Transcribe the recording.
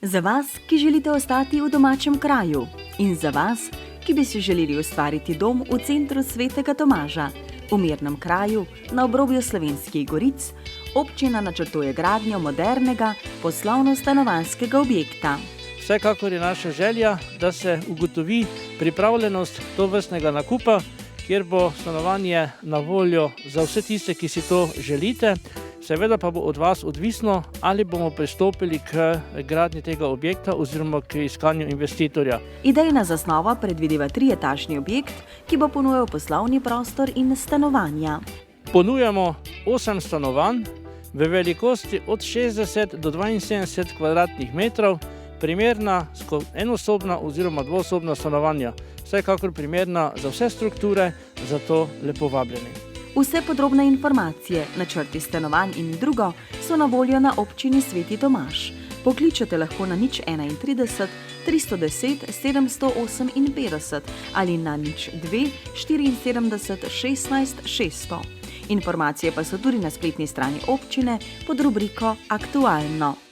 Za vas, ki želite ostati v domačem kraju, in za vas, ki bi si želeli ustvariti dom v centru Svetega Tomaža, v mirnem kraju na obrobju Slovenskih goric, občina načrtuje gradnjo modernega poslovno-stanovanjskega objekta. Vsekakor je naša želja, da se ugotovi pripravljenost tovrstnega nakupa, kjer bo stanovanje na voljo za vse tiste, ki si to želite. Seveda pa bo od vas odvisno, ali bomo pristopili k gradnji tega objekta oziroma k iskanju investitorja. Idejna zasnova predvideva 3-etažni objekt, ki bo ponujal poslovni prostor in stanovanja. Ponujamo 8 stanovanj v velikosti od 60 do 72 kvadratnih metrov, primerna enosobna oziroma dvosobna stanovanja. Vsekakor primerna za vse strukture, zato lepo vabljeni. Vse podrobne informacije, načrti stanovanj in drugo so na voljo na občini Sveti Tomaž. Pokličete lahko na 031 310 758 ali na 02 74 16 600. Informacije pa so tudi na spletni strani občine pod rubriko Aktualno.